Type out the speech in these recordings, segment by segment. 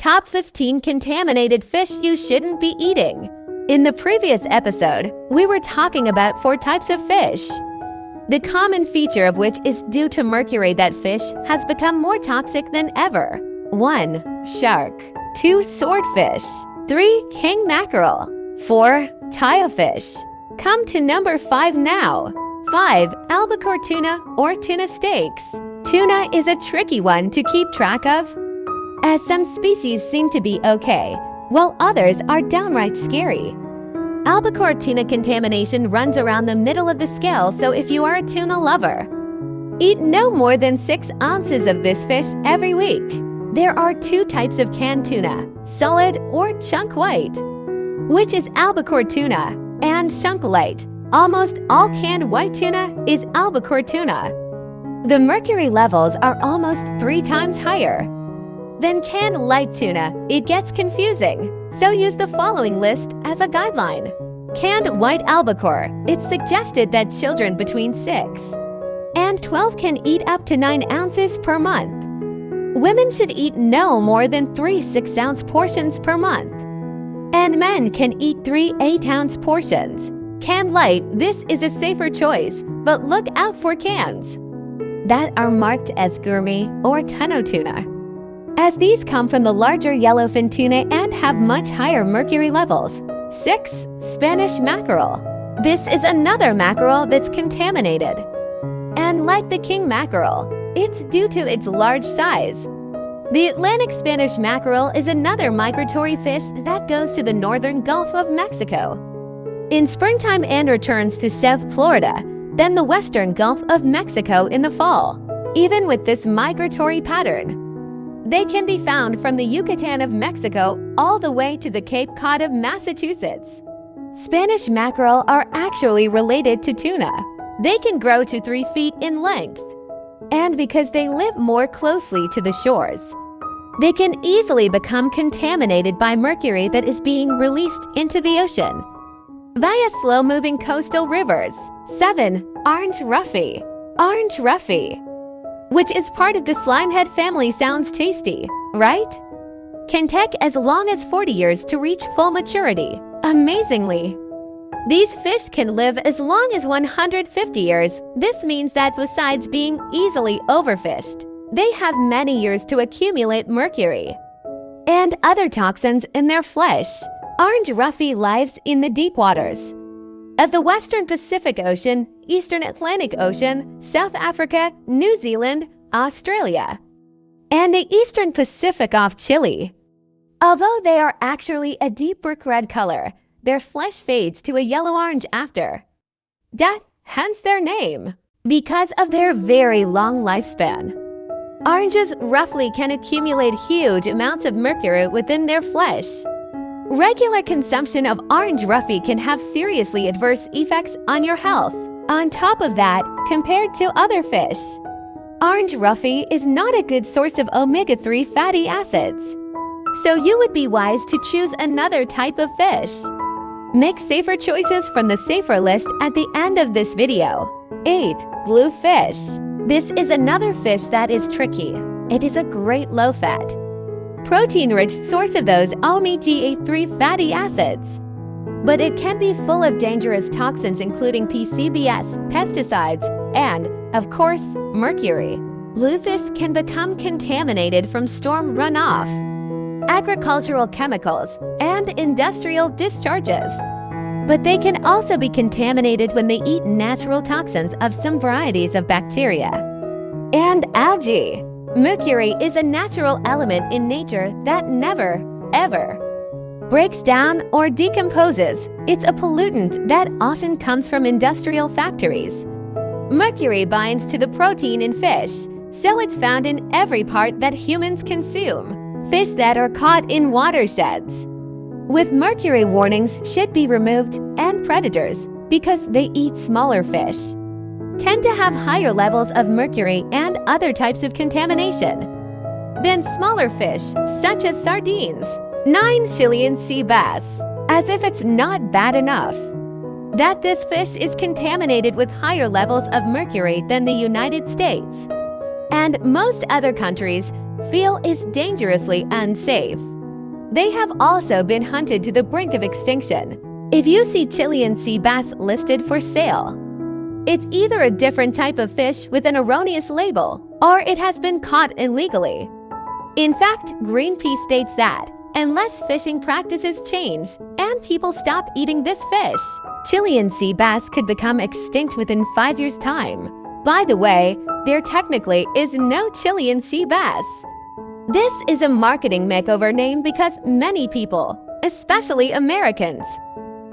Top 15 contaminated fish you shouldn't be eating. In the previous episode, we were talking about 4 types of fish, the common feature of which is due to mercury that fish has become more toxic than ever. 1. Shark. 2. Swordfish. 3. King mackerel. 4. Tilefish. Come to number 5 now. 5. Albacore tuna or tuna steaks. Tuna is a tricky one to keep track of, as some species seem to be okay, while others are downright scary. Albacore tuna contamination runs around the middle of the scale, so if you are a tuna lover, eat no more than 6 ounces of this fish every week. There are 2 types of canned tuna, solid or chunk white, which is albacore tuna, and chunk light. Almost all canned white tuna is albacore tuna. The mercury levels are almost 3 times higher than canned light tuna. It gets confusing, so use the following list as a guideline. Canned white albacore. It's suggested that children between 6 and 12 can eat up to 9 ounces per month. Women should eat no more than 3 6-ounce portions per month, and men can eat 3 8-ounce portions. Canned light, this is a safer choice, but look out for cans that are marked as gourmet or tonneau tuna, as these come from the larger yellowfin tuna and have much higher mercury levels. 6. Spanish mackerel. This is another mackerel that's contaminated, and like the king mackerel, it's due to its large size. The Atlantic Spanish mackerel is another migratory fish that goes to the northern Gulf of Mexico in springtime and returns to South Florida, then the western Gulf of Mexico in the fall. Even with this migratory pattern, they can be found from the Yucatan of Mexico all the way to the Cape Cod of Massachusetts. Spanish mackerel are actually related to tuna. They can grow to 3 feet in length, and because they live more closely to the shores, they can easily become contaminated by mercury that is being released into the ocean via slow-moving coastal rivers. 7. Orange roughy. Orange roughy, which is part of the slimehead family, sounds tasty, right? Can take as long as 40 years to reach full maturity. Amazingly, these fish can live as long as 150 years. This means that besides being easily overfished, they have many years to accumulate mercury and other toxins in their flesh. Orange roughy lives in the deep waters of the Western Pacific Ocean, Eastern Atlantic Ocean, South Africa, New Zealand, Australia, and the Eastern Pacific off Chile. Although they are actually a deep brick red color, their flesh fades to a yellow-orange after death, hence their name, because of their very long lifespan. Oranges roughly can accumulate huge amounts of mercury within their flesh. Regular consumption of orange roughy can have seriously adverse effects on your health. On top of that, compared to other fish, orange roughy is not a good source of omega-3 fatty acids, so you would be wise to choose another type of fish. Make safer choices from the safer list at the end of this video. 8. Bluefish. This is another fish that is tricky. It is a great low-fat, protein-rich source of those omega-3 fatty acids, but it can be full of dangerous toxins including PCBs, pesticides, and, of course, mercury. Bluefish can become contaminated from storm runoff, agricultural chemicals, and industrial discharges. But they can also be contaminated when they eat natural toxins of some varieties of bacteria and algae. Mercury is a natural element in nature that never, ever breaks down or decomposes. It's a pollutant that often comes from industrial factories. Mercury binds to the protein in fish, so it's found in every part that humans consume. Fish that are caught in watersheds with mercury warnings should be removed, and predators, because they eat smaller fish, tend to have higher levels of mercury and other types of contamination than smaller fish, such as sardines. 9. Chilean sea bass. As if it's not bad enough that this fish is contaminated with higher levels of mercury than the United States and most other countries, feel is dangerously unsafe. They have also been hunted to the brink of extinction. If you see Chilean sea bass listed for sale, it's either a different type of fish with an erroneous label, or it has been caught illegally. In fact, Greenpeace states that unless fishing practices change and people stop eating this fish, Chilean sea bass could become extinct within 5 years' time. By the way, there technically is no Chilean sea bass. This is a marketing makeover name because many people, especially Americans,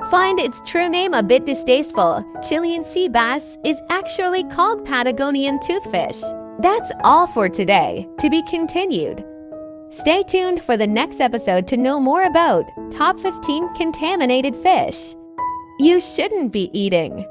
find its true name a bit distasteful. Chilean sea bass is actually called Patagonian toothfish. That's all for today, to be continued. Stay tuned for the next episode to know more about top 15 contaminated fish you shouldn't be eating.